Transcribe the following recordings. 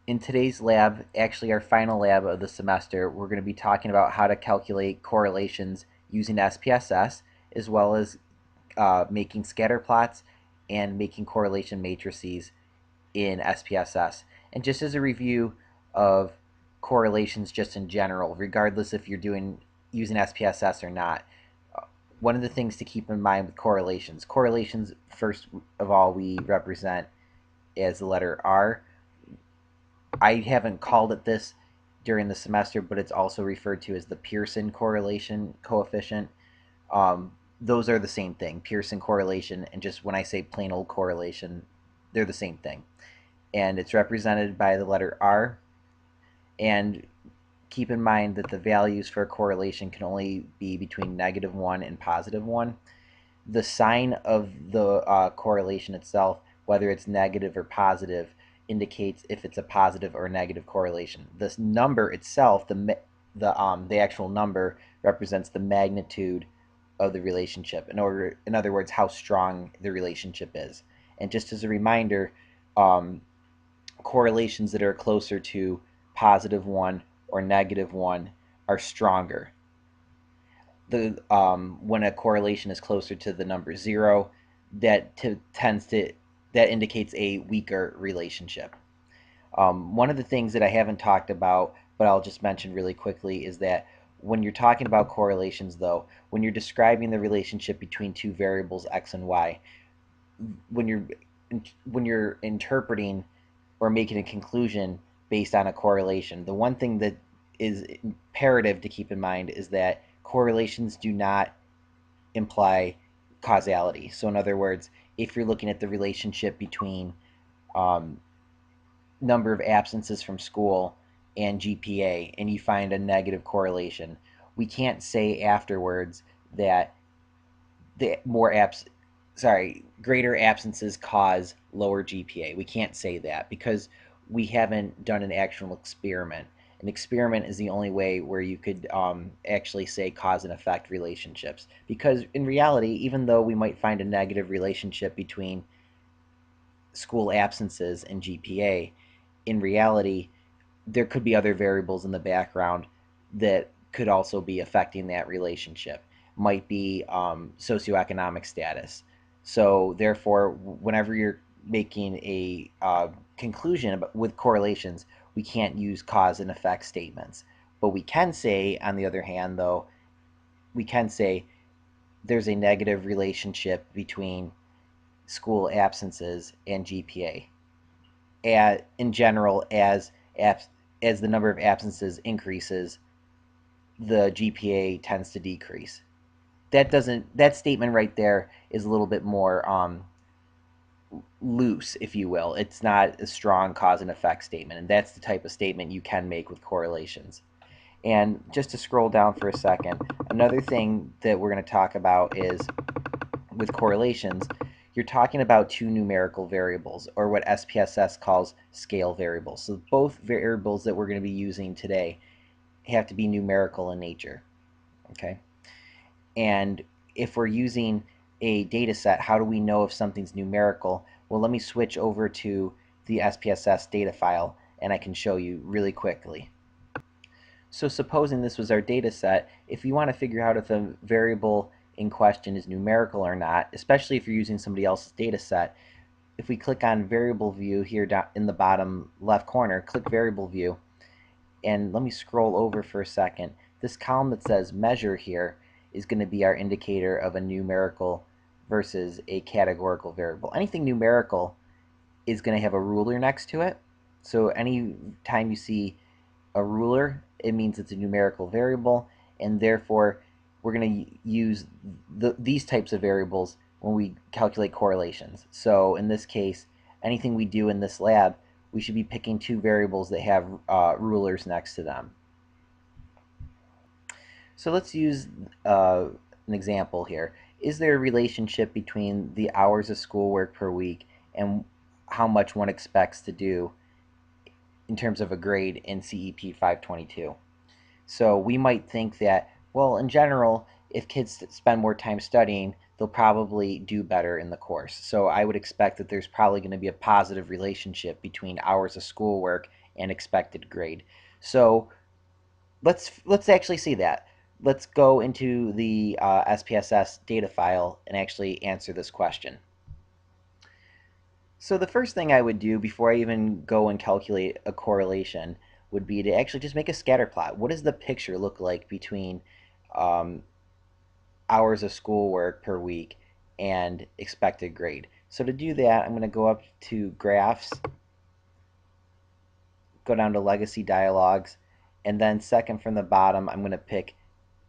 In today's lab, actually our final lab of the semester, we're going to be talking about how to calculate correlations using SPSS, as well as making scatter plots and making correlation matrices in SPSS. And just as a review of correlations just in general, regardless if you're doing using SPSS or not, one of the things to keep in mind with correlations, first of all, we represent as the letter R. I haven't called it this during the semester, but it's also referred to as the Pearson correlation coefficient. Those are the same thing, Pearson correlation, and just when I say plain old correlation, they're the same thing. And it's represented by the letter R. And keep in mind that the values for a correlation can only be between -1 and +1. The sign of the correlation itself, whether it's negative or positive, indicates if it's a positive or negative correlation. This number itself, the actual number, represents the magnitude of the relationship. In other words, how strong the relationship is. And just as a reminder, correlations that are closer to +1 or -1 are stronger. When a correlation is closer to the number 0, that indicates a weaker relationship. One of the things that I haven't talked about, but I'll just mention really quickly, is that when you're talking about correlations, though, when you're describing the relationship between two variables x and y, when you're interpreting or making a conclusion based on a correlation, the one thing that is imperative to keep in mind is that correlations do not imply causality. So in other words, if you're looking at the relationship between number of absences from school and GPA, and you find a negative correlation, we can't say afterwards that the greater absences cause lower GPA. We can't say that because we haven't done an actual experiment. An experiment is the only way where you could actually say cause and effect relationships. Because in reality, even though we might find a negative relationship between school absences and GPA, in reality, there could be other variables in the background that could also be affecting that relationship. Might be socioeconomic status. So therefore, whenever you're making a conclusion with correlations, we can't use cause and effect statements. But we can say, on the other hand, though, we can say there's a negative relationship between school absences and GPA. In general, as the number of absences increases, the GPA tends to decrease. That statement right there is a little bit more loose, if you will. It's not a strong cause and effect statement, and that's the type of statement you can make with correlations. And just to scroll down for a second, another thing that we're going to talk about is with correlations, you're talking about two numerical variables, or what SPSS calls scale variables. So both variables that we're going to be using today have to be numerical in nature. Okay? And if we're using a data set, how do we know if something's numerical? Well, let me switch over to the SPSS data file, and I can show you really quickly. So supposing this was our data set, if you want to figure out if a variable in question is numerical or not, especially if you're using somebody else's data set, if we click on variable view here down in the bottom left corner, click variable view, and let me scroll over for a second. This column that says measure here is going to be our indicator of a numerical versus a categorical variable. Anything numerical is going to have a ruler next to it. So any time you see a ruler, it means it's a numerical variable, and therefore we're going to use these types of variables when we calculate correlations. So in this case, anything we do in this lab, we should be picking two variables that have rulers next to them. So let's use an example here. Is there a relationship between the hours of schoolwork per week and how much one expects to do in terms of a grade in CEP 522? So we might think that, well, in general, if kids spend more time studying, they'll probably do better in the course. So I would expect that there's probably going to be a positive relationship between hours of schoolwork and expected grade. So let's actually see that. Let's go into the SPSS data file and actually answer this question. So the first thing I would do before I even go and calculate a correlation would be to actually just make a scatter plot. What does the picture look like between um, hours of schoolwork per week and expected grade? So to do that, I'm going to go up to Graphs, go down to Legacy Dialogues, and then second from the bottom, I'm going to pick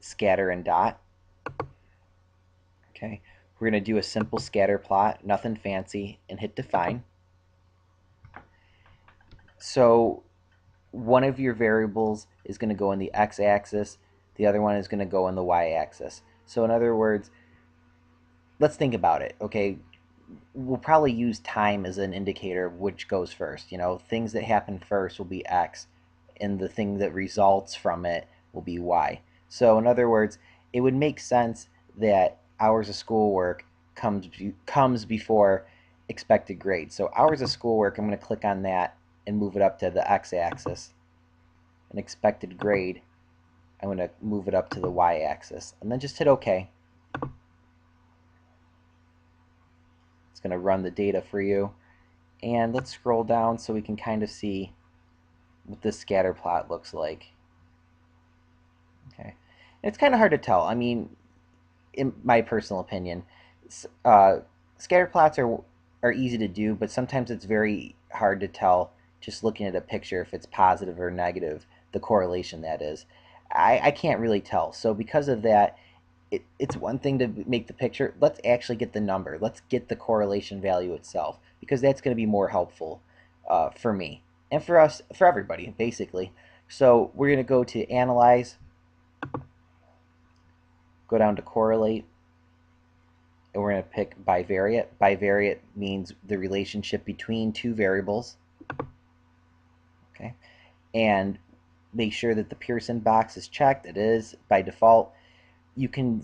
Scatter and Dot. Okay, we're going to do a simple scatter plot, nothing fancy, and hit Define. So one of your variables is going to go in the x-axis, the other one is going to go in the y-axis. So in other words, let's think about it. Okay, we'll probably use time as an indicator of which goes first. You know, things that happen first will be x, and the thing that results from it will be y. So in other words, it would make sense that hours of schoolwork comes before expected grade. So hours of schoolwork, I'm going to click on that and move it up to the x-axis. An expected grade, I'm going to move it up to the y-axis, and then just hit OK. It's going to run the data for you. And let's scroll down so we can kind of see what this scatter plot looks like. Okay, and it's kind of hard to tell. I mean, in my personal opinion, scatter plots are easy to do, but sometimes it's very hard to tell just looking at a picture if it's positive or negative, the correlation that is. I can't really tell. So because of that, it's one thing to make the picture. Let's actually get the number. Let's get the correlation value itself, because that's going to be more helpful for me and for us, for everybody, basically. So we're going to go to Analyze, go down to Correlate, and we're going to pick Bivariate. Bivariate means the relationship between two variables. Okay, and make sure that the Pearson box is checked. It is by default. You can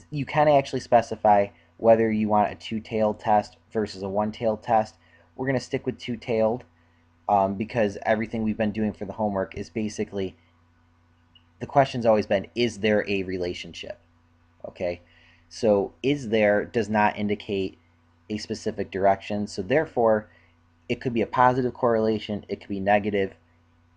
actually specify whether you want a two-tailed test versus a one-tailed test. We're going to stick with two-tailed because everything we've been doing for the homework is basically, the question's always been, is there a relationship? Okay, so is there does not indicate a specific direction, so therefore it could be a positive correlation, it could be negative,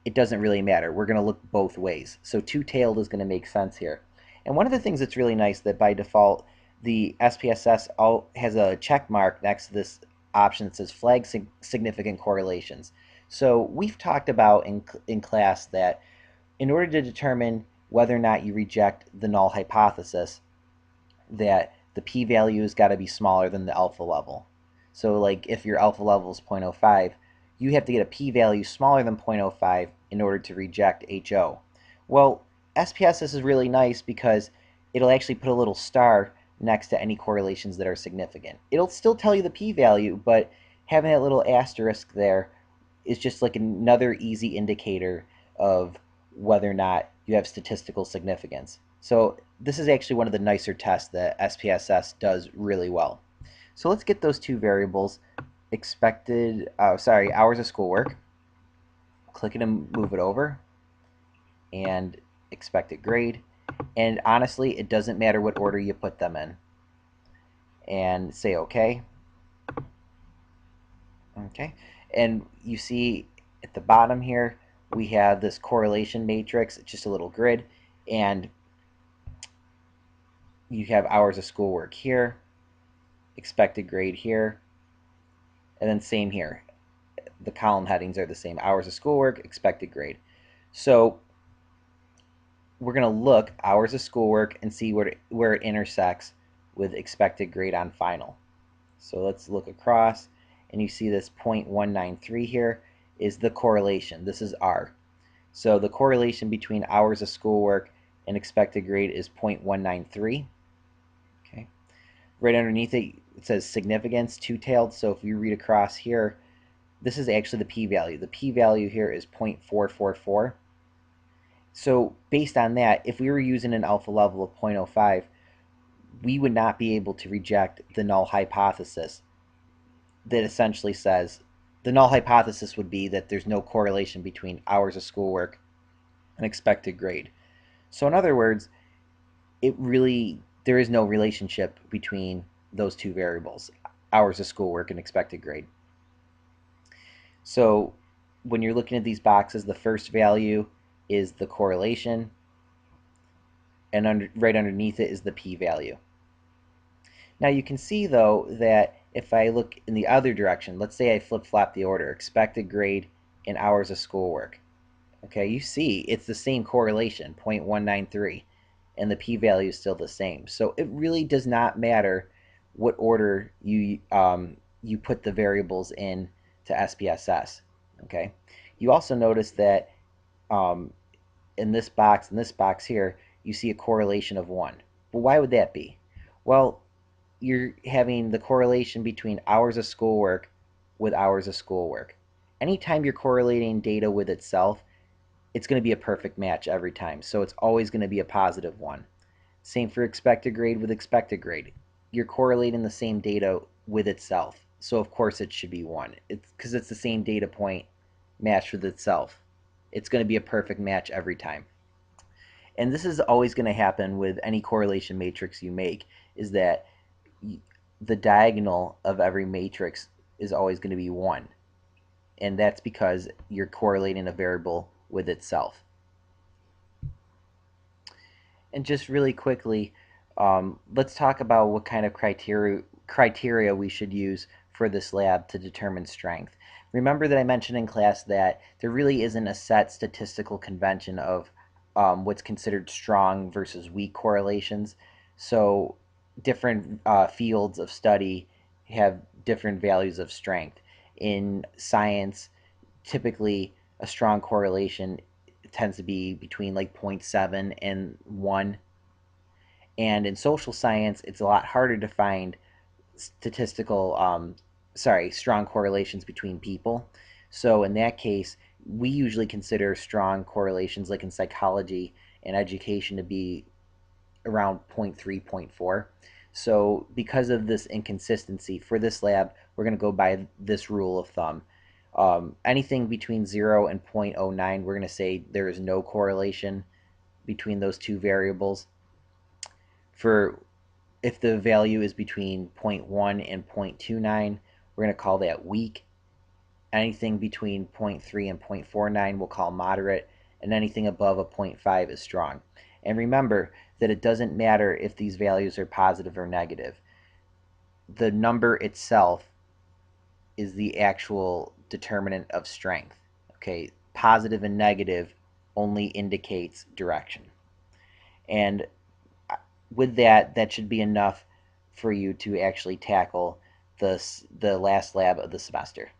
it doesn't really matter. We're going to look both ways. So two-tailed is going to make sense here. And one of the things that's really nice that by default the SPSS has a check mark next to this option that says flag significant correlations. So we've talked about in class that in order to determine whether or not you reject the null hypothesis, that the p-value has got to be smaller than the alpha level. So like if your alpha level is 0.05, you have to get a p-value smaller than 0.05 in order to reject HO. Well, SPSS is really nice because it'll actually put a little star next to any correlations that are significant. It'll still tell you the p-value, but having that little asterisk there is just like another easy indicator of whether or not you have statistical significance. So this is actually one of the nicer tests that SPSS does really well. So let's get those two variables, hours of schoolwork. Click it and move it over, and expected grade. And honestly, it doesn't matter what order you put them in. And say OK. Okay, and you see at the bottom here we have this correlation matrix. It's just a little grid, and you have hours of schoolwork here, expected grade here, and then same here. The column headings are the same: hours of schoolwork, expected grade. So we're going to look hours of schoolwork and see where it intersects with expected grade on final. So let's look across, and you see this 0.193 here is the correlation. This is R. So the correlation between hours of schoolwork and expected grade is 0.193. Okay. Right underneath it, it says significance, two-tailed. So if you read across here, this is actually the p-value. The p-value here is 0.444. So based on that, if we were using an alpha level of 0.05, we would not be able to reject the null hypothesis that essentially says the null hypothesis would be that there's no correlation between hours of schoolwork and expected grade. So in other words, there is no relationship between those two variables, hours of schoolwork and expected grade. So when you're looking at these boxes, the first value is the correlation, and right underneath it is the p-value. Now you can see though that if I look in the other direction, let's say I flip-flop the order, expected grade and hours of schoolwork. Okay, you see it's the same correlation, 0.193, and the p-value is still the same. So it really does not matter what order you put the variables in to SPSS. Okay, you also notice that um, in this box here, you see a correlation of 1. But why would that be? Well, you're having the correlation between hours of schoolwork with hours of schoolwork. Anytime you're correlating data with itself, it's going to be a perfect match every time. So it's always going to be a positive 1. Same for expected grade with expected grade. You're correlating the same data with itself. So of course it should be 1. It's because it's the same data point matched with itself. It's going to be a perfect match every time. And this is always going to happen with any correlation matrix you make, is that the diagonal of every matrix is always going to be 1. And that's because you're correlating a variable with itself. And just really quickly, let's talk about what kind of criteria we should use for this lab to determine strength. Remember that I mentioned in class that there really isn't a set statistical convention of what's considered strong versus weak correlations. So different fields of study have different values of strength. In science, typically a strong correlation tends to be between like 0.7 and 1. And in social science, it's a lot harder to find strong correlations between people. So in that case, we usually consider strong correlations, like in psychology and education, to be around 0.3, 0.4. So because of this inconsistency, for this lab, we're going to go by this rule of thumb. Anything between 0 and 0.09, we're going to say there is no correlation between those two variables. For if the value is between 0.1 and 0.29, we're going to call that weak. Anything between 0.3 and 0.49 we'll call moderate, and anything above a 0.5 is strong. And remember that it doesn't matter if these values are positive or negative. The number itself is the actual determinant of strength. Okay, positive and negative only indicates direction. And with that, that should be enough for you to actually tackle the last lab of the semester.